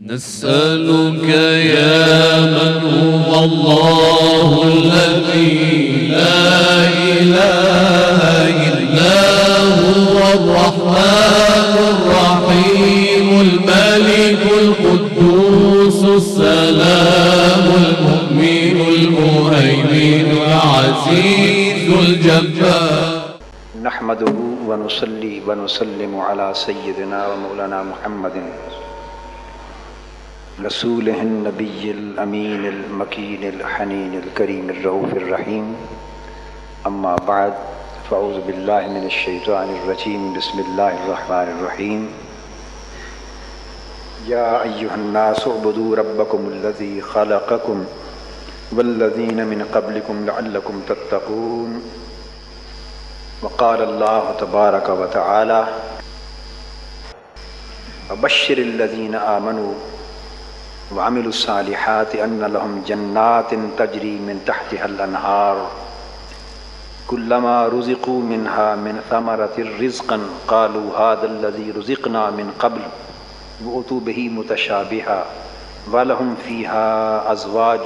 نسألك يا من هو الله الذي لا إله إلا هو الرحمن الرحيم الملك القدوس السلام المؤمن المهيمن العزيز الجبار نحمده ونصلي ونسلم على سيدنا ومولانا محمد رسوله النبي الأمين المكين الحنين الكريم الرؤوف الرحيم أما بعد فأعوذ بالله من الشيطان الرجيم بسم الله الرحمن الرحيم يا أيها الناس اعبدوا ربكم الذي خلقكم والذين من قبلكم لعلكم تتقون وقال الله تبارك وتعالى وبشر الذين آمنوا وعملوا الصالحات أن لهم جنات تجري من تحتها الأنهار كلما رزقوا منها من ثمرة رزقا قالوا هذا الذي رزقنا من قبل وأتوا به متشابها ولهم فيها أزواج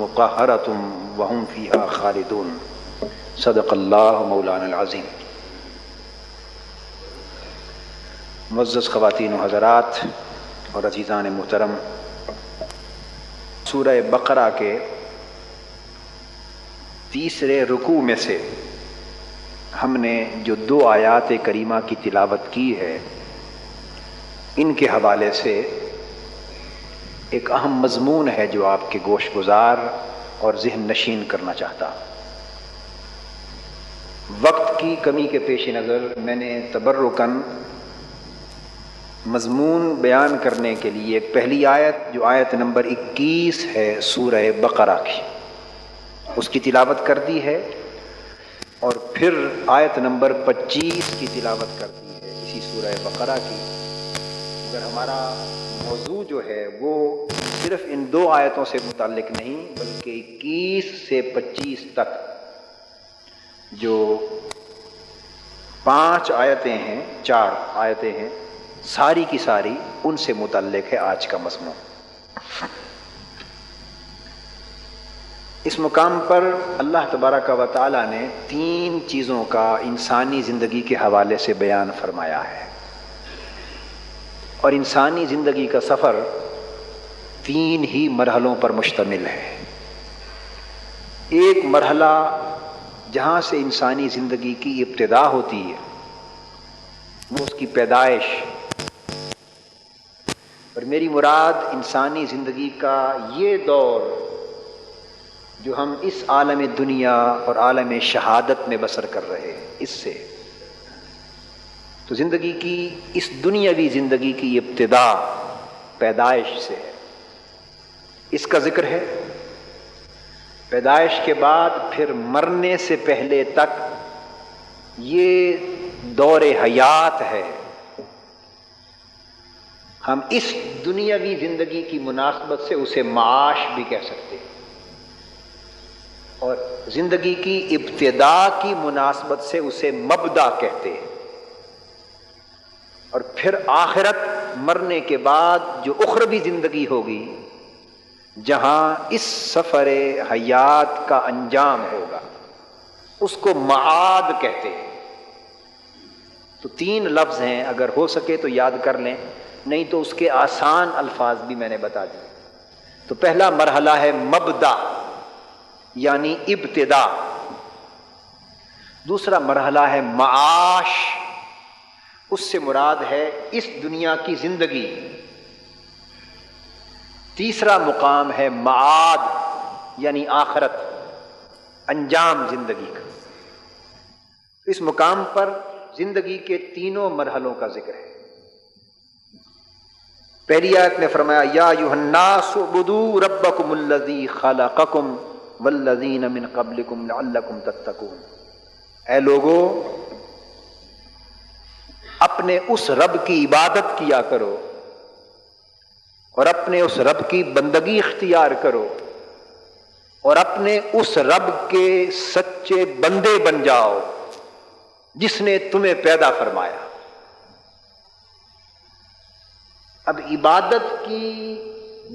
مطهرة وهم فيها خالدون صدق اللہ مولانا العظیم۔ معزز خواتین و حضرات اور عزیزان محترم، سورہ بقرہ کے تیسرے رکوع میں سے ہم نے جو 2 آیات کریمہ کی تلاوت کی ہے، ان کے حوالے سے ایک اہم مضمون ہے جو آپ کے گوش گزار اور ذہن نشین کرنا چاہتا ہوں۔ وقت کی کمی کے پیش نظر میں نے تبرکاً مضمون بیان کرنے کے لیے ایک پہلی آیت جو آیت نمبر 21 ہے سورہ بقرہ کی، اس کی تلاوت کر دی ہے، اور پھر آیت نمبر 25 کی تلاوت کر دی ہے اسی سورہ بقرہ کی، مگر ہمارا موضوع جو ہے وہ صرف ان 2 آیتوں سے متعلق نہیں بلکہ 21 سے 25 تک جو 5 آیتیں ہیں، 4 آیتیں ہیں، ساری کی ساری ان سے متعلق ہے آج کا مضمون۔ اس مقام پر اللہ تبارک و تعالی نے 3 چیزوں کا انسانی زندگی کے حوالے سے بیان فرمایا ہے، اور انسانی زندگی کا سفر 3 ہی مرحلوں پر مشتمل ہے۔ ایک مرحلہ جہاں سے انسانی زندگی کی ابتدا ہوتی ہے وہ اس کی پیدائش، اور میری مراد انسانی زندگی کا یہ دور جو ہم اس عالم دنیا اور عالم شہادت میں بسر کر رہے ہیں، اس سے تو زندگی کی اس دنیاوی زندگی کی ابتدا پیدائش سے ہے، اس کا ذکر ہے۔ پیدائش کے بعد پھر مرنے سے پہلے تک یہ دور حیات ہے۔ ہم اس دنیاوی زندگی کی مناسبت سے اسے معاش بھی کہہ سکتے ہیں، اور زندگی کی ابتدا کی مناسبت سے اسے مبدا کہتے ہیں، اور پھر آخرت مرنے کے بعد جو اخروی زندگی ہوگی جہاں اس سفر حیات کا انجام ہوگا اس کو معاد کہتے ہیں۔ تو 3 لفظ ہیں، اگر ہو سکے تو یاد کر لیں، نہیں تو اس کے آسان الفاظ بھی میں نے بتا دیے۔ تو پہلا مرحلہ ہے مبدا یعنی ابتدا، دوسرا مرحلہ ہے معاش، اس سے مراد ہے اس دنیا کی زندگی، تیسرا مقام ہے معاد یعنی آخرت، انجام زندگی کا۔ اس مقام پر زندگی کے 3 مرحلوں کا ذکر ہے۔ پہلی آیت میں فرمایا یا ایھا الناس اعبدوا ربکم الذی خلقکم والذین من قبلکم لعلکم تتقون، اے لوگو اپنے اس رب کی عبادت کیا کرو اور اپنے اس رب کی بندگی اختیار کرو اور اپنے اس رب کے سچے بندے بن جاؤ جس نے تمہیں پیدا فرمایا۔ اب عبادت کی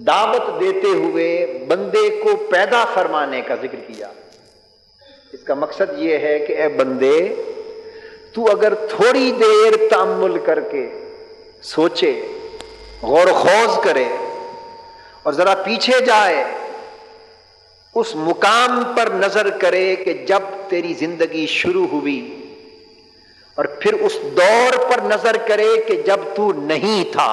دعوت دیتے ہوئے بندے کو پیدا فرمانے کا ذکر کیا۔ اس کا مقصد یہ ہے کہ اے بندے، تو اگر تھوڑی دیر تأمل کر کے سوچے، غور و خوض کرے اور ذرا پیچھے جائے، اس مقام پر نظر کرے کہ جب تیری زندگی شروع ہوئی، اور پھر اس دور پر نظر کرے کہ جب تو نہیں تھا،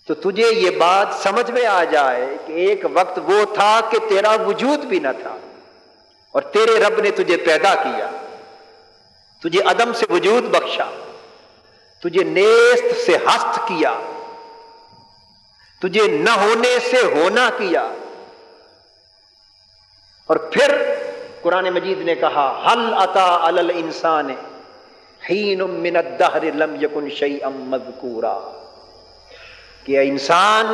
تو تجھے یہ بات سمجھ میں آ جائے کہ ایک وقت وہ تھا کہ تیرا وجود بھی نہ تھا، اور تیرے رب نے تجھے پیدا کیا، تجھے عدم سے وجود بخشا، تجھے نیست سے ہست کیا، تجھے نہ ہونے سے ہونا کیا۔ اور پھر قرآن مجید نے کہا ہل اتی علی الانسان حین من الدہر لم یکن شیئا مذکورا، کہ اے انسان،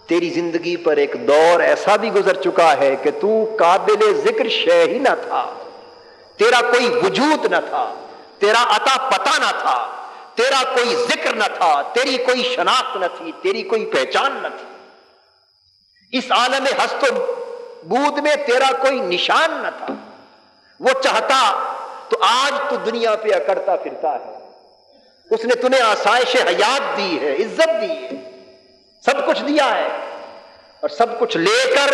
تیری زندگی پر ایک دور ایسا بھی گزر چکا ہے کہ تو قابل ذکر شے ہی نہ تھا، تیرا کوئی وجود نہ تھا، تیرا عطا پتہ نہ تھا، تیرا کوئی ذکر نہ تھا، تیری کوئی شناخت نہ تھی، تیری کوئی پہچان نہ تھی، اس عالم ہست و بود میں تیرا کوئی نشان نہ تھا۔ وہ چاہتا تو آج تو دنیا پہ اکڑتا پھرتا ہے، اس نے تمہیں آسائش حیات دی ہے، عزت دی ہے، سب کچھ دیا ہے، اور سب کچھ لے کر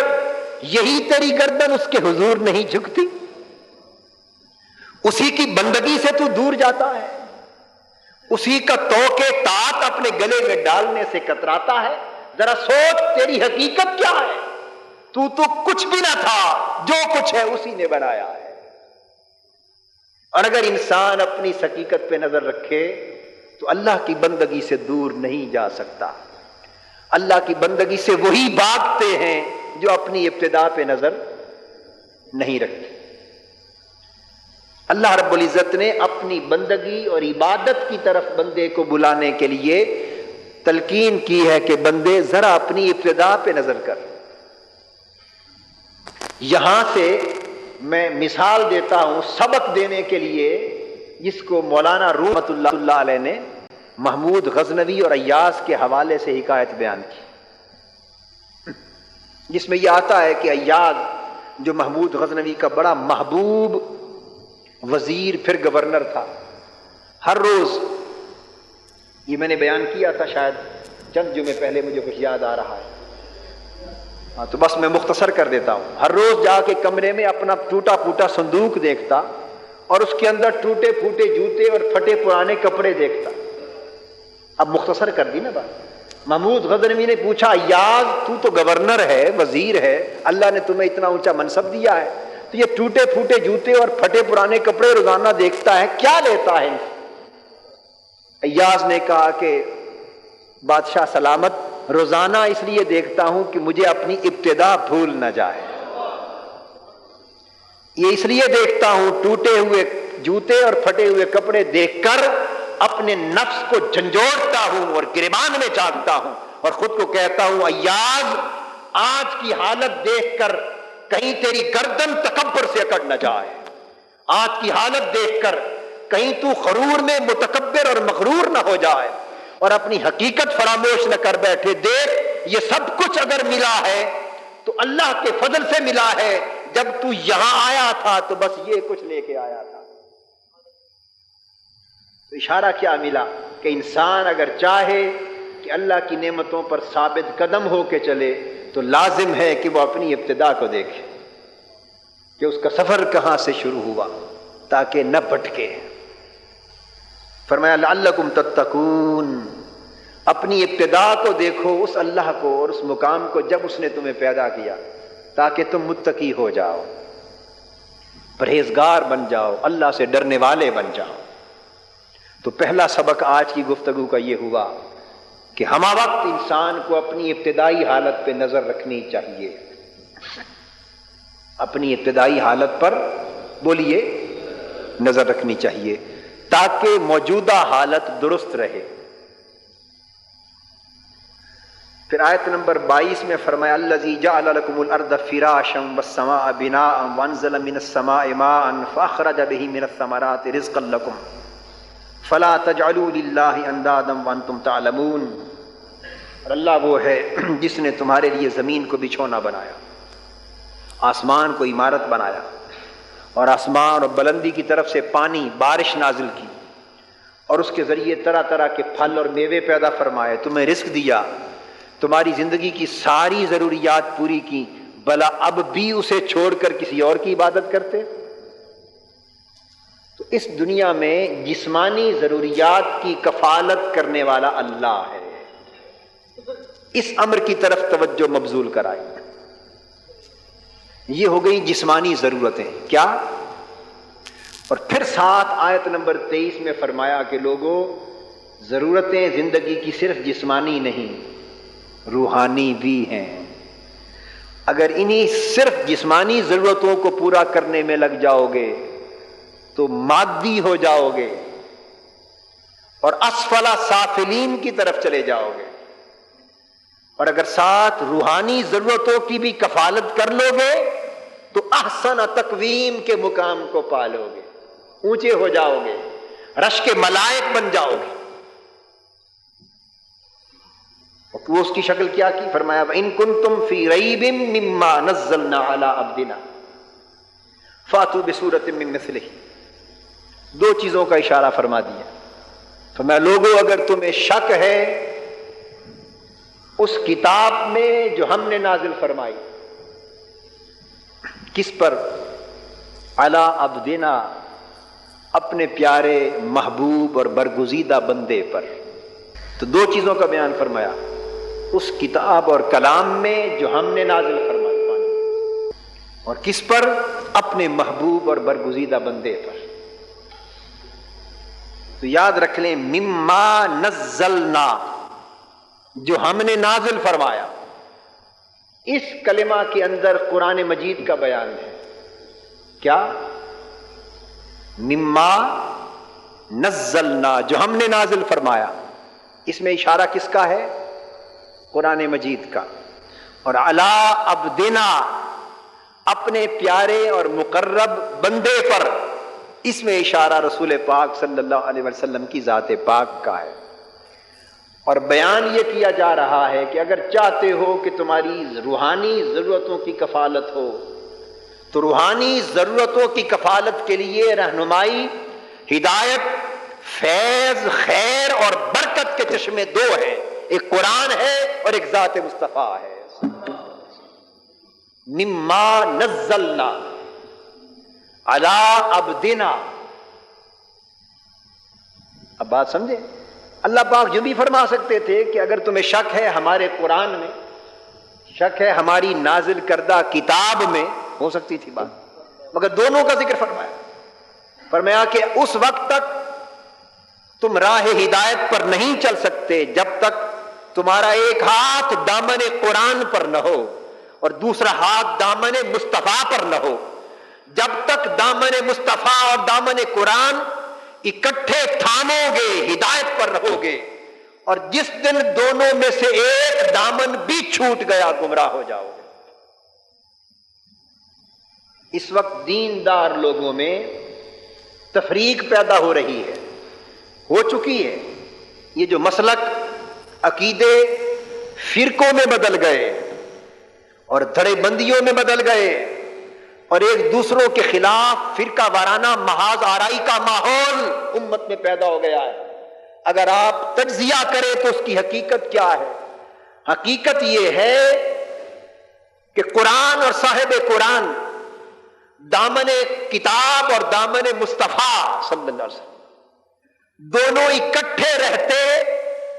یہی تیری گردن اس کے حضور نہیں جھکتی، اسی کی بندگی سے تو دور جاتا ہے، اسی کا توقع طاعت اپنے گلے میں ڈالنے سے کتراتا ہے۔ ذرا سوچ تیری حقیقت کیا ہے؟ تو کچھ بھی نہ تھا، جو کچھ ہے اسی نے بنایا ہے۔ اور اگر انسان اپنی اس حقیقت پہ نظر رکھے تو اللہ کی بندگی سے دور نہیں جا سکتا۔ اللہ کی بندگی سے وہی بھاگتے ہیں جو اپنی ابتدا پہ نظر نہیں رکھتے۔ اللہ رب العزت نے اپنی بندگی اور عبادت کی طرف بندے کو بلانے کے لیے تلقین کی ہے کہ بندے ذرا اپنی ابتدا پہ نظر کر۔ یہاں سے میں مثال دیتا ہوں سبق دینے کے لیے، جس کو مولانا روم رحمۃ اللہ علیہ نے محمود غزنوی اور ایاز کے حوالے سے حکایت بیان کی، جس میں یہ آتا ہے کہ ایاز جو محمود غزنوی کا بڑا محبوب وزیر پھر گورنر تھا، ہر روز، یہ میں نے بیان کیا تھا شاید چند جمعے پہلے، مجھے کچھ یاد آ رہا ہے، تو بس میں مختصر کر دیتا ہوں۔ ہر روز جا کے کمرے میں اپنا ٹوٹا پھوٹا صندوق دیکھتا اور اس کے اندر ٹوٹے پھوٹے جوتے اور پھٹے پرانے کپڑے دیکھتا۔ اب مختصر کر دی نا بات۔ محمود غزنوی نے پوچھا، ایاز تو گورنر ہے، وزیر ہے، اللہ نے تمہیں اتنا اونچا منصب دیا ہے، تو یہ ٹوٹے پھوٹے جوتے اور پھٹے پرانے کپڑے روزانہ دیکھتا ہے، کیا لیتا ہے؟ ایاز نے کہا کہ بادشاہ سلامت، روزانہ اس لیے دیکھتا ہوں کہ مجھے اپنی ابتدا بھول نہ جائے، یہ اس لیے دیکھتا ہوں، ٹوٹے ہوئے جوتے اور پھٹے ہوئے کپڑے دیکھ کر اپنے نفس کو جھنجھوڑتا ہوں اور گریبان میں جھانکتا ہوں اور خود کو کہتا ہوں، ایاز آج کی حالت دیکھ کر کہیں تیری گردن تکبر سے اکڑ نہ جائے، آج کی حالت دیکھ کر کہیں تو غرور میں متکبر اور مغرور نہ ہو جائے اور اپنی حقیقت فراموش نہ کر بیٹھے۔ دیکھ، یہ سب کچھ اگر ملا ہے تو اللہ کے فضل سے ملا ہے، جب تو یہاں آیا تھا تو بس یہ کچھ لے کے آیا تھا۔ تو اشارہ کیا ملا کہ انسان اگر چاہے کہ اللہ کی نعمتوں پر ثابت قدم ہو کے چلے تو لازم ہے کہ وہ اپنی ابتدا کو دیکھے کہ اس کا سفر کہاں سے شروع ہوا، تاکہ نہ بھٹکے۔ فرمایا لعلکم تتقون، اپنی ابتدا کو دیکھو، اس اللہ کو اور اس مقام کو جب اس نے تمہیں پیدا کیا، تاکہ تم متقی ہو جاؤ، پرہیزگار بن جاؤ، اللہ سے ڈرنے والے بن جاؤ۔ تو پہلا سبق آج کی گفتگو کا یہ ہوا کہ ہمہ وقت انسان کو اپنی ابتدائی حالت پہ نظر رکھنی چاہیے، اپنی ابتدائی حالت پر بولیے نظر رکھنی چاہیے، تاکہ موجودہ حالت درست رہے۔ پھر آیت نمبر 22 میں فرمایا الذی جعل لکم الارض فراشا والسماء بناء وانزل من السماء ماء فاخرج به من الثمرات رزقا لکم فلا تجعلوا للہ اندادا وانتم تعلمون، اور اللہ وہ ہے جس نے تمہارے لیے زمین کو بچھونا بنایا، آسمان کو عمارت بنایا، اور آسمان اور بلندی کی طرف سے پانی بارش نازل کی، اور اس کے ذریعے طرح طرح کے پھل اور میوے پیدا فرمائے، تمہیں رزق دیا، تمہاری زندگی کی ساری ضروریات پوری کی، بھلا اب بھی اسے چھوڑ کر کسی اور کی عبادت کرتے؟ تو اس دنیا میں جسمانی ضروریات کی کفالت کرنے والا اللہ ہے، اس امر کی طرف توجہ مبذول کرائی۔ یہ ہو گئی جسمانی ضرورتیں، کیا؟ اور پھر ساتھ آیت نمبر 23 میں فرمایا کہ لوگوں، ضرورتیں زندگی کی صرف جسمانی نہیں، روحانی بھی ہیں۔ اگر انہی صرف جسمانی ضرورتوں کو پورا کرنے میں لگ جاؤ گے تو مادی ہو جاؤ گے اور اسفل سافلین کی طرف چلے جاؤ گے، اور اگر ساتھ روحانی ضرورتوں کی بھی کفالت کر لو گے تو احسن تقویم کے مقام کو پالو گے، اونچے ہو جاؤ گے، رش کے ملائک بن جاؤ گے۔ وہ اس کی شکل کیا کی؟ فرمایا وَإِن كُنتُمْ فِي رَيْبٍ مِّمَّا نَزَّلْنَا عَلَىٰ عَبْدِنَا فَأْتُوا بِسُورَةٍ مِّن مِّثْلِهِ۔ دو چیزوں کا اشارہ فرما دیا۔ فرمایا لوگوں، اگر تمہیں شک ہے اس کتاب میں جو ہم نے نازل فرمائی، کس پر؟ علی عبدنا، اپنے پیارے محبوب اور برگزیدہ بندے پر، تو دو چیزوں کا بیان فرمایا، اس کتاب اور کلام میں جو ہم نے نازل فرمائی، اور کس پر؟ اپنے محبوب اور برگزیدہ بندے پر۔ تو یاد رکھ لیں، مما نزلنا، جو ہم نے نازل فرمایا، اس کلمہ کے اندر قرآن مجید کا بیان ہے۔ کیا؟ مما نزلنا، جو ہم نے نازل فرمایا، اس میں اشارہ کس کا ہے؟ قرآن مجید کا۔ اور علی عبدنا، اپنے پیارے اور مقرب بندے پر، اس میں اشارہ رسول پاک صلی اللہ علیہ وسلم کی ذات پاک کا ہے۔ اور بیان یہ کیا جا رہا ہے کہ اگر چاہتے ہو کہ تمہاری روحانی ضرورتوں کی کفالت ہو تو روحانی ضرورتوں کی کفالت کے لیے رہنمائی، ہدایت، فیض، خیر اور برکت کے چشمے دو ہیں، ایک قرآن ہے اور ایک ذات مصطفیٰ ہے۔ مما نزلنا علی عبدنا۔ اب بات سمجھے؟ اللہ پاک جو بھی فرما سکتے تھے کہ اگر تمہیں شک ہے ہمارے قرآن میں، شک ہے ہماری نازل کردہ کتاب میں، ہو سکتی تھی بات، مگر دونوں کا ذکر فرمایا کہ اس وقت تک تم راہ ہدایت پر نہیں چل سکتے جب تک تمہارا ایک ہاتھ دامن قرآن پر نہ ہو اور دوسرا ہاتھ دامن مصطفیٰ پر نہ ہو۔ جب تک دامن مصطفیٰ اور دامن قرآن اکٹھے تھامو گے ہدایت پر رہو گے، اور جس دن دونوں میں سے ایک دامن بھی چھوٹ گیا گمراہ ہو جاؤ گے۔ اس وقت دیندار لوگوں میں تفریق پیدا ہو رہی ہے، ہو چکی ہے۔ یہ جو مسلک عقیدے فرقوں میں بدل گئے اور دھڑے بندیوں میں بدل گئے اور ایک دوسروں کے خلاف فرقہ وارانہ محاذ آرائی کا ماحول امت میں پیدا ہو گیا ہے۔ اگر آپ تجزیہ کریں تو اس کی حقیقت کیا ہے؟ حقیقت یہ ہے کہ قرآن اور صاحب قرآن، دامن کتاب اور دامن مصطفیٰ صلی اللہ علیہ وسلم، دونوں اکٹھے رہتے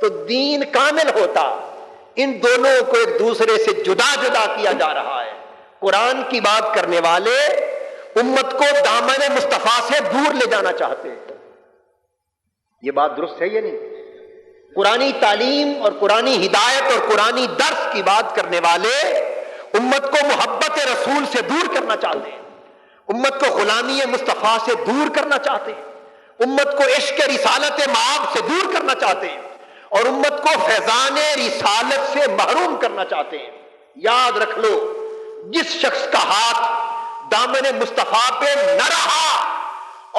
تو دین کامل ہوتا۔ ان دونوں کو ایک دوسرے سے جدا جدا کیا جا رہا ہے۔ قرآن کی بات کرنے والے امت کو دامن مصطفیٰ سے دور لے جانا چاہتے ہیں۔ یہ بات درست ہے یا نہیں؟ قرآنی تعلیم اور قرآنی ہدایت اور قرآنی درس کی بات کرنے والے امت کو محبت رسول سے دور کرنا چاہتے ہیں، امت کو غلامی مصطفیٰ سے دور کرنا چاہتے ہیں، امت کو عشق رسالت مآب سے دور کرنا چاہتے ہیں، اور امت کو فیضان رسالت سے محروم کرنا چاہتے ہیں۔ یاد رکھ لو، جس شخص کا ہاتھ دامن مصطفیٰ پہ نہ رہا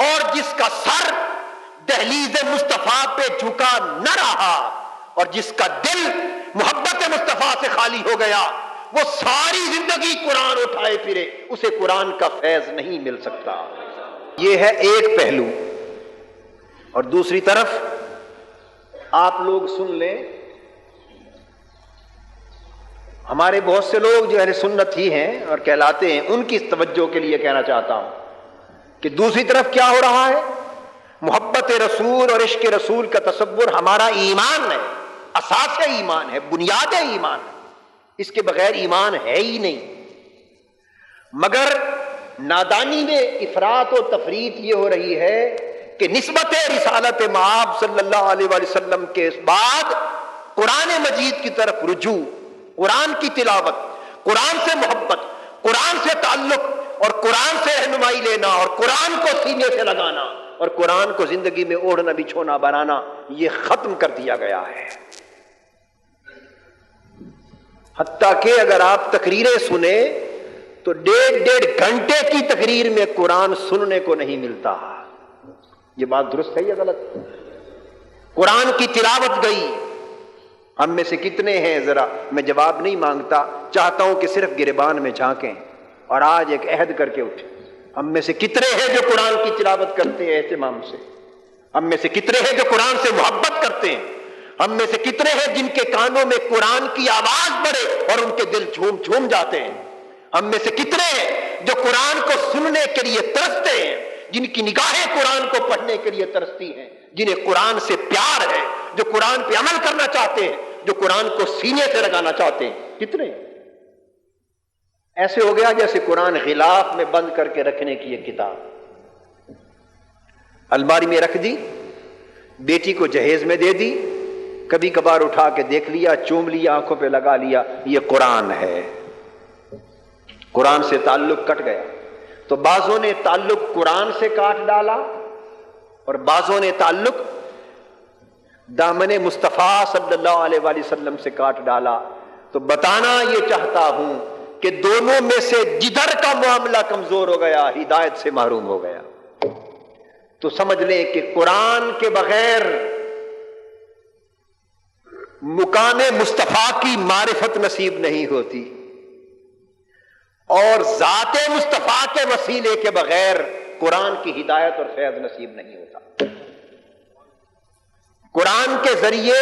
اور جس کا سر دہلیز مصطفیٰ پہ جھکا نہ رہا اور جس کا دل محبت مصطفیٰ سے خالی ہو گیا وہ ساری زندگی قرآن اٹھائے پھرے، اسے قرآن کا فیض نہیں مل سکتا۔ یہ ہے ایک پہلو۔ اور دوسری طرف آپ لوگ سن لیں، ہمارے بہت سے لوگ جو اہل سنت ہی ہیں اور کہلاتے ہیں، ان کی توجہ کے لیے کہنا چاہتا ہوں کہ دوسری طرف کیا ہو رہا ہے، محبت رسول اور عشق رسول کا تصور ہمارا ایمان ہے، اساس ایمان ہے، بنیاد ایمان ہے، اس کے بغیر ایمان ہے ہی نہیں۔ مگر نادانی میں افراط و تفریط یہ ہو رہی ہے کہ نسبت رسالت مآب صلی اللہ علیہ وآلہ وسلم کے بعد قرآن مجید کی طرف رجوع، قرآن کی تلاوت، قرآن سے محبت، قرآن سے تعلق اور قرآن سے رہنمائی لینا اور قرآن کو سینے سے لگانا اور قرآن کو زندگی میں اوڑھنا بچھونا بنانا، یہ ختم کر دیا گیا ہے۔ حتیٰ کہ اگر آپ تقریریں سنیں تو ڈیڑھ گھنٹے کی تقریر میں قرآن سننے کو نہیں ملتا۔ یہ بات درست ہے یا غلط؟ قرآن کی تلاوت گئی، ہم میں سے کتنے ہیں، ذرا میں جواب نہیں مانگتا، چاہتا ہوں کہ صرف گریبان میں جھانکیں اور آج ایک عہد کر کے اٹھیں۔ ہم میں سے کتنے ہیں جو قرآن کی تلاوت کرتے ہیں اہتمام سے؟ ہم میں سے کتنے ہیں جو قرآن سے محبت کرتے ہیں؟ ہم میں سے کتنے ہیں جن کے کانوں میں قرآن کی آواز پڑے اور ان کے دل جھوم جھوم جاتے ہیں؟ ہم میں سے کتنے ہیں جو قرآن کو سننے کے لیے ترستے ہیں، جن کی نگاہیں قرآن کو پڑھنے کے لیے ترستی ہیں، جنہیں قرآن سے پیار ہے، جو قرآن پہ عمل کرنا چاہتے ہیں، جو قرآن کو سینے سے لگانا چاہتے ہیں؟ کتنے؟ ایسے ہو گیا جیسے قرآن غلاف میں بند کر کے رکھنے کی ایک کتاب الماری میں رکھ دی، بیٹی کو جہیز میں دے دی، کبھی کبھار اٹھا کے دیکھ لیا، چوم لیا، آنکھوں پہ لگا لیا، یہ قرآن ہے۔ قرآن سے تعلق کٹ گیا۔ تو بعضوں نے تعلق قرآن سے کاٹ ڈالا اور بعضوں نے تعلق دامن مصطفیٰ صلی اللہ علیہ وآلہ وسلم سے کاٹ ڈالا۔ تو بتانا یہ چاہتا ہوں کہ دونوں میں سے جدھر کا معاملہ کمزور ہو گیا ہدایت سے محروم ہو گیا۔ تو سمجھ لیں کہ قرآن کے بغیر مقام مصطفیٰ کی معرفت نصیب نہیں ہوتی اور ذات مصطفیٰ کے وسیلے کے بغیر قرآن کی ہدایت اور فیض نصیب نہیں ہوتا۔ قرآن کے ذریعے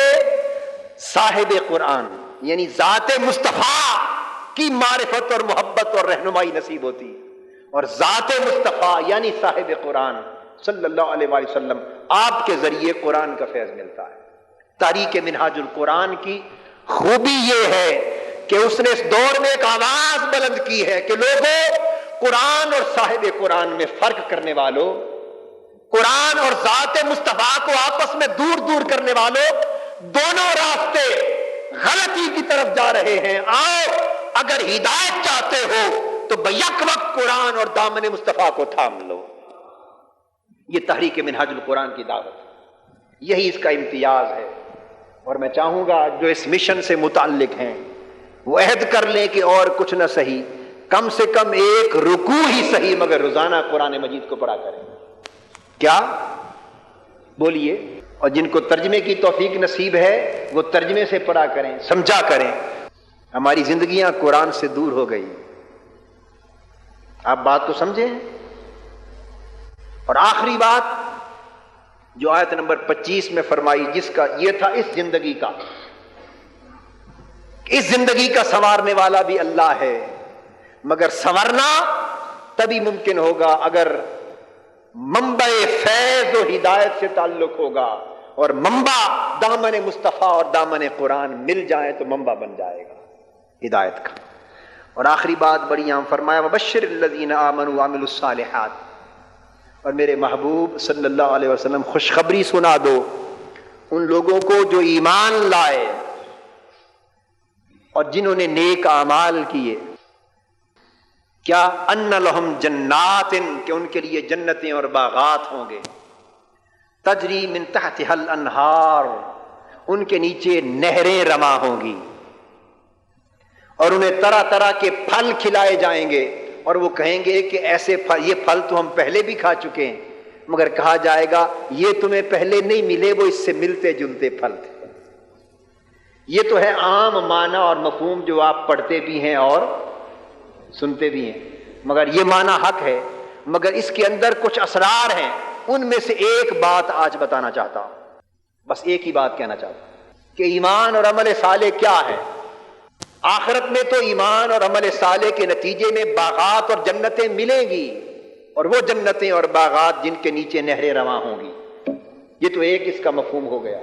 صاحب قرآن یعنی ذات مصطفیٰ کی معرفت اور محبت اور رہنمائی نصیب ہوتی اور ذات مصطفیٰ یعنی صاحب قرآن صلی اللہ علیہ وآلہ وسلم آپ کے ذریعے قرآن کا فیض ملتا ہے۔ تاریخ منہاج القرآن کی خوبی یہ ہے کہ اس نے اس دور میں ایک آواز بلند کی ہے کہ لوگوں، قرآن اور صاحب قرآن میں فرق کرنے والوں، قرآن اور ذات مصطفیٰ کو آپس میں دور دور کرنے والوں، دونوں راستے غلطی کی طرف جا رہے ہیں۔ آؤ، اگر ہدایت چاہتے ہو تو بیک وقت قرآن اور دامن مصطفیٰ کو تھام لو۔ یہ تحریک منہاج القرآن کی دعوت، یہی اس کا امتیاز ہے۔ اور میں چاہوں گا جو اس مشن سے متعلق ہیں وہ عہد کر لیں کہ اور کچھ نہ صحیح، کم سے کم ایک رکوع ہی صحیح مگر روزانہ قرآن مجید کو پڑھا کریں۔ کیا بولیے؟ اور جن کو ترجمے کی توفیق نصیب ہے وہ ترجمے سے پڑھا کریں، سمجھا کریں۔ ہماری زندگیاں قرآن سے دور ہو گئی، آپ بات تو سمجھیں۔ اور آخری بات جو آیت نمبر 25 میں فرمائی، جس کا یہ تھا اس زندگی کا، اس زندگی کا سنوارنے والا بھی اللہ ہے، مگر سنورنا تبھی ممکن ہوگا اگر منبع فیض و ہدایت سے تعلق ہوگا اور منبع دامن مصطفیٰ اور دامن قرآن مل جائے تو منبع بن جائے گا ہدایت کا۔ اور آخری بات بڑی عام فرمایا، وبشر الذین آمنوا وعملوا الصالحات، اور میرے محبوب صلی اللہ علیہ وسلم خوشخبری سنا دو ان لوگوں کو جو ایمان لائے اور جنہوں نے نیک اعمال کیے۔ کیا؟ ان لہم جنات، کہ ان کے لیے جنتیں اور باغات ہوں گے، تجری من تحتها الانہار، ان کے نیچے نہریں رواں ہوں گی، اور انہیں طرح طرح کے پھل کھلائے جائیں گے، اور وہ کہیں گے کہ ایسے پھل، یہ پھل تو ہم پہلے بھی کھا چکے ہیں، مگر کہا جائے گا یہ تمہیں پہلے نہیں ملے، وہ اس سے ملتے جلتے پھل تھے۔ یہ تو ہے عام معنی اور مفہوم جو آپ پڑھتے بھی ہیں اور سنتے بھی ہیں، مگر یہ معنی حق ہے، مگر اس کے اندر کچھ اسرار ہیں، ان میں سے ایک بات آج بتانا چاہتا ہوں، بس ایک ہی بات کہنا چاہتا ہوں کہ ایمان اور عمل صالح کیا ہے۔ آخرت میں تو ایمان اور عمل صالح کے نتیجے میں باغات اور جنتیں ملیں گی، اور وہ جنتیں اور باغات جن کے نیچے نہریں رواں ہوں گی، یہ تو ایک اس کا مفہوم ہو گیا۔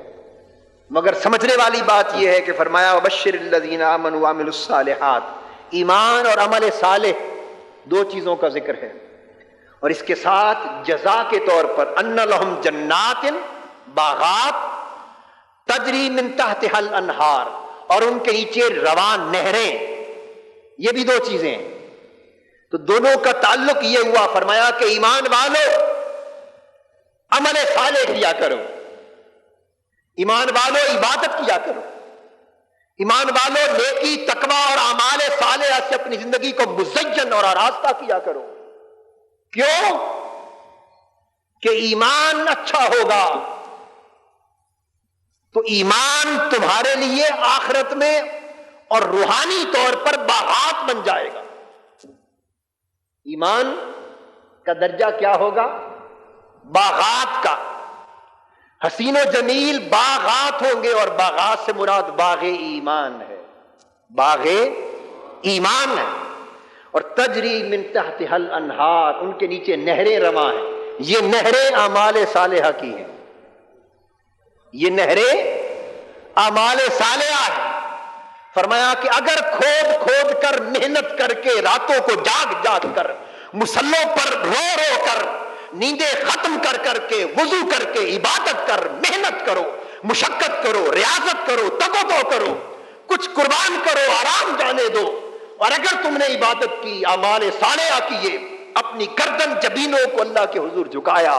مگر سمجھنے والی بات یہ ہے کہ فرمایا وبشر الذین آمنوا وعملوا الصالحات، ایمان اور عمل صالح دو چیزوں کا ذکر ہے، اور اس کے ساتھ جزا کے طور پر ان لہم جنات، باغات، تجری من تحتها الانہار، اور ان کے نیچے رواں نہریں، یہ بھی دو چیزیں ہیں۔ تو دونوں کا تعلق یہ ہوا، فرمایا کہ ایمان والو عمل صالح کیا کرو، ایمان والو عبادت کیا کرو، ایمان والو نیکی، تقوی اور اعمال صالحہ سے اپنی زندگی کو مزین اور آراستہ کیا کرو۔ کیوں؟ کہ ایمان اچھا ہوگا تو ایمان تمہارے لیے آخرت میں اور روحانی طور پر باغات بن جائے گا۔ ایمان کا درجہ کیا ہوگا؟ باغات کا، حسین و جمیل باغات ہوں گے، اور باغات سے مراد باغ ایمان ہے، باغ ایمان ہے۔ اور تجری من تحتها الانہار، ان کے نیچے نہریں رواں ہیں، یہ نہریں اعمال صالحہ کی ہیں، یہ نہریں اعمال صالحہ ہیں۔ فرمایا کہ اگر کھود کھود کر، محنت کر کے، راتوں کو جاگ جاگ کر، مصلوں پر رو رو کر، نیندیں ختم کر کر کے، وضو کر کے عبادت کر، محنت کرو، مشقت کرو، ریاضت کرو، تگو کرو، کچھ قربان کرو، آرام جانے دو، اور اگر تم نے عبادت کی، اعمال صالحہ کیے، اپنی گردن جبینوں کو اللہ کے حضور جھکایا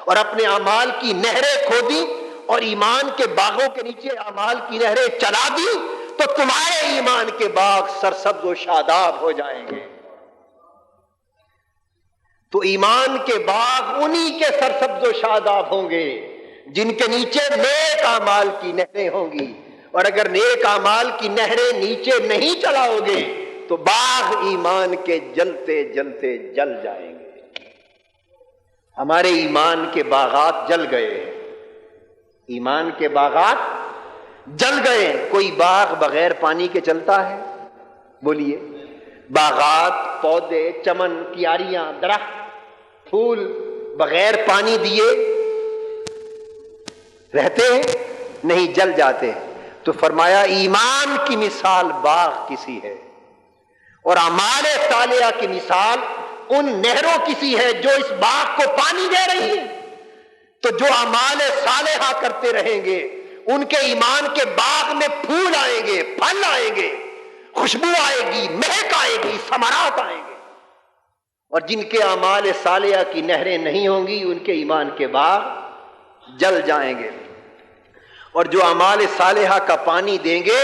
اور اپنے اعمال کی نہریں کھودی اور ایمان کے باغوں کے نیچے اعمال کی نہریں چلا دی، تو تمہارے ایمان کے باغ سرسبز و شاداب ہو جائیں گے۔ تو ایمان کے باغ انہی کے سرسبز و شاداب ہوں گے جن کے نیچے نیک اعمال کی نہریں ہوں گی، اور اگر نیک اعمال کی نہریں نیچے نہیں چلاؤ گے تو باغ ایمان کے جلتے جلتے جل جائیں گے۔ ہمارے ایمان کے باغات جل گئے ہیں، ایمان کے باغات جل گئے ہیں۔ کوئی باغ بغیر پانی کے چلتا ہے؟ بولیے۔ باغات، پودے، چمن، کیاریاں، درخت، پھول بغیر پانی دیے رہتے ہیں؟ نہیں، جل جاتے ہیں۔ تو فرمایا ایمان کی مثال باغ کسی ہے، اور اعمال صالحہ کی مثال ان نہروں کسی ہے جو اس باغ کو پانی دے رہی ہے۔ تو جو اعمال صالحہ کرتے رہیں گے ان کے ایمان کے باغ میں پھول آئیں گے، پھل آئیں گے، خوشبو آئے گی، مہک آئے گی، ثمرات آئیں گے۔ اور جن کے اعمال صالحہ کی نہریں نہیں ہوں گی ان کے ایمان کے باغ جل جائیں گے۔ اور جو اعمال صالحہ کا پانی دیں گے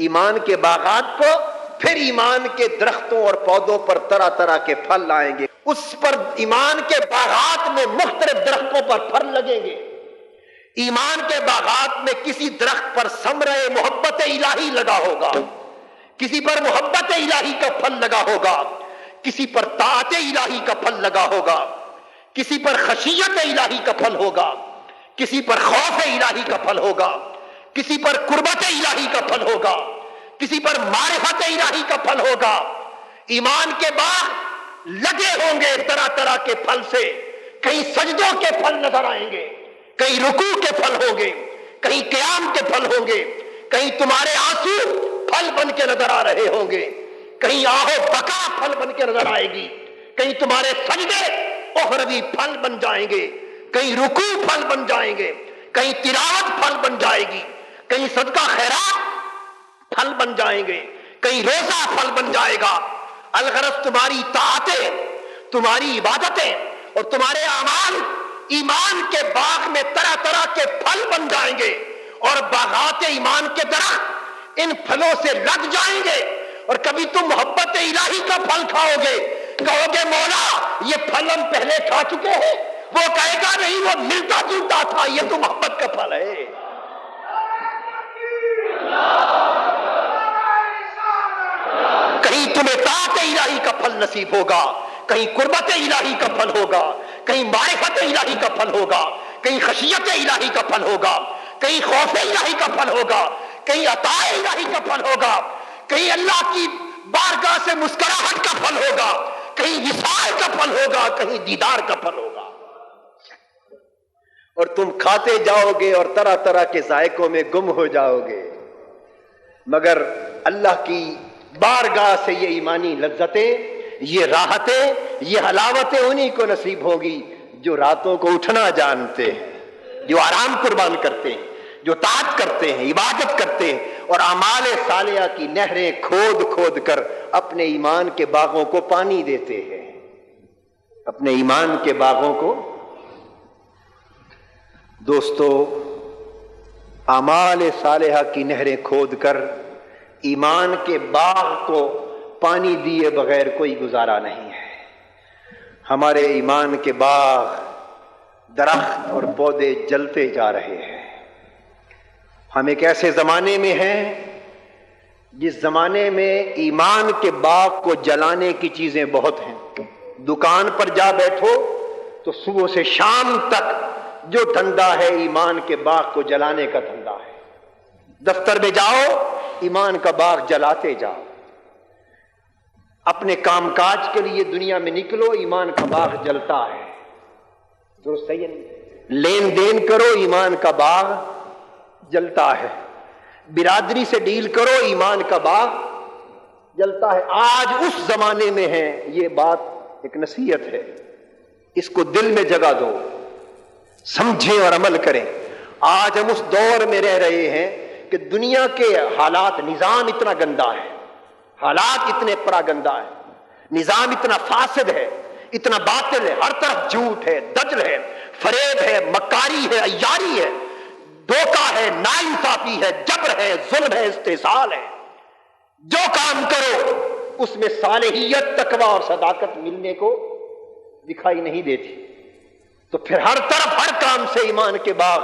ایمان کے باغات کو، پھر ایمان کے درختوں اور پودوں پر طرح طرح کے پھل آئیں گے، اس پر ایمان کے باغات میں مختلف درختوں پر پھل لگیں گے۔ ایمان کے باغات میں کسی درخت پر ثمرہ محبت الہی لگا ہوگا، کسی پر محبت الہی کا پھل لگا ہوگا، کسی پر طاعت الہی کا پھل لگا ہوگا، کسی پر خشیت الہی کا پھل ہوگا، کسی پر خوف الہی کا پھل ہوگا، کسی پر قربت الہی کا پھل ہوگا، کسی پر معرفت الہی کا پھل ہوگا۔ ایمان کے باغ لگے ہوں گے طرح طرح کے پھل سے، کہیں سجدوں کے پھل نظر آئیں گے، کہیں رکوع کے پھل ہوں گے، کہیں قیام کے پھل ہوں گے، کہیں تمہارے آنسو پھل بن کے نظر آ رہے ہوں گے، کہیں آہو بکا پھل بن کے نظر آئے گی، کہیں تمہارے سجدے اخروی پھل بن جائیں گے، کہیں رکوع پھل بن جائیں گے، کہیں تلاوت پھل بن جائے گی، کہیں صدقہ خیرات پھل بن جائیں گے، کہیں روزہ پھل بن جائے گا۔ الغرض تمہاری طاعتیں، تمہاری عبادتیں اور تمہارے اعمال ایمان کے باغ میں طرح طرح کے پھل بن جائیں گے، اور باغات ایمان کے درخت ان پھلوں سے لگ جائیں گے، اور کبھی تم محبت الہی کا پھل کھاؤ گے، کہو گے مولا یہ پھل ہم پہلے کھا چکے ہیں وہ کہے گا نہیں وہ ملتا جلتا تھا، یہ تو محبت کا پھل ہے۔ کہیں تمہیں طاعت الہی کا پھل نصیب ہوگا، کہیں قربت الہی کا پھل ہوگا، کہیں معرفت الہی کا پھل ہوگا، کہیں خشیت الہی کا پھل ہوگا، کہیں خوف الہی کا پھل ہوگا، کہیں عطا الہی کا پھل ہوگا، کہیں اللہ کی بارگاہ سے مسکراہٹ کا پھل ہوگا، کہیں وصال کا پھل ہوگا، کہیں دیدار کا پھل ہوگا۔ اور تم کھاتے جاؤ گے اور طرح طرح کے ذائقوں میں گم ہو جاؤ گے، مگر اللہ کی بارگاہ سے یہ ایمانی لذتیں، یہ راحتیں، یہ حلاوتیں انہی کو نصیب ہوگی جو راتوں کو اٹھنا جانتے ہیں، جو آرام قربان کرتے ہیں، جو طاعت کرتے ہیں، عبادت کرتے ہیں، اور اعمال صالحہ کی نہریں کھود کھود کر اپنے ایمان کے باغوں کو پانی دیتے ہیں، اپنے ایمان کے باغوں کو۔ دوستو، اعمال صالحہ کی نہریں کھود کر ایمان کے باغ کو پانی دیے بغیر کوئی گزارا نہیں ہے۔ ہمارے ایمان کے باغ، درخت اور پودے جلتے جا رہے ہیں۔ ہم ایک ایسے زمانے میں ہیں جس زمانے میں ایمان کے باغ کو جلانے کی چیزیں بہت ہیں۔ دکان پر جا بیٹھو تو صبح سے شام تک جو دھندا ہے ایمان کے باغ کو جلانے کا دھندا ہے۔ دفتر میں جاؤ، ایمان کا باغ جلاتے جاؤ۔ اپنے کام کاج کے لیے دنیا میں نکلو، ایمان کا باغ جلتا ہے۔ درست ہے؟ لین دین کرو، ایمان کا باغ جلتا ہے۔ برادری سے ڈیل کرو، ایمان کا باغ جلتا ہے۔ آج اس زمانے میں ہے، یہ بات ایک نصیحت ہے، اس کو دل میں جگہ دو، سمجھیں اور عمل کریں۔ آج ہم اس دور میں رہ رہے ہیں کہ دنیا کے حالات، نظام اتنا گندا ہے، حالات اتنے پراگندہ ہے، نظام اتنا فاسد ہے، اتنا باطل ہے، ہر طرف جھوٹ ہے، دجل ہے، فریب ہے، مکاری ہے، عیاری ہے، دھوکہ ہے، ناانصافی ہے، جبر ہے، ظلم ہے، استحصال ہے۔ جو کام کرو اس میں صالحیت، تقوی اور صداقت ملنے کو دکھائی نہیں دیتی، تو پھر ہر طرف ہر کام سے ایمان کے باغ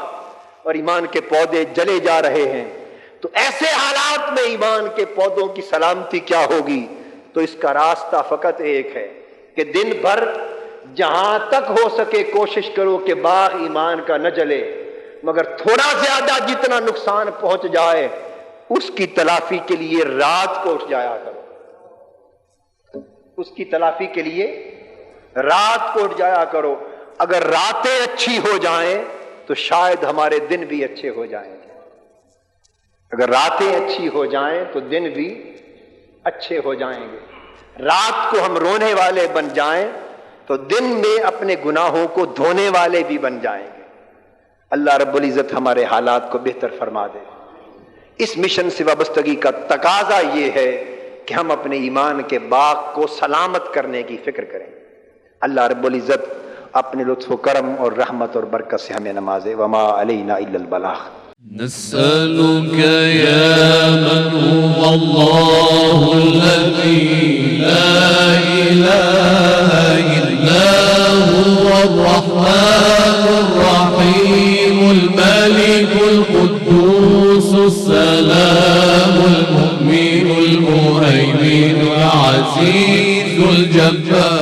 اور ایمان کے پودے جلے جا رہے ہیں۔ تو ایسے حالات میں ایمان کے پودوں کی سلامتی کیا ہوگی؟ تو اس کا راستہ فقط ایک ہے کہ دن بھر جہاں تک ہو سکے کوشش کرو کہ باغ ایمان کا نہ جلے، مگر تھوڑا زیادہ جتنا نقصان پہنچ جائے اس کی تلافی کے لیے رات کو اٹھ جایا کرو، اس کی تلافی کے لیے رات کو اٹھ جایا کرو۔ اگر راتیں اچھی ہو جائیں تو شاید ہمارے دن بھی اچھے ہو جائیں گے، اگر راتیں اچھی ہو جائیں تو دن بھی اچھے ہو جائیں گے۔ رات کو ہم رونے والے بن جائیں تو دن میں اپنے گناہوں کو دھونے والے بھی بن جائیں گے۔ اللہ رب العزت ہمارے حالات کو بہتر فرما دے۔ اس مشن سے وابستگی کا تقاضا یہ ہے کہ ہم اپنے ایمان کے باغ کو سلامت کرنے کی فکر کریں۔ اللہ رب العزت اپنے لطف و کرم اور رحمت اور برکت سے ہمیں نوازے۔ وما علینا الا البلاغ۔ نسألك يا من هو الله الذي لا إله إلا هو الرحمن الرحيم الملك القدوس السلام المؤمن المهيمن العزيز الجبار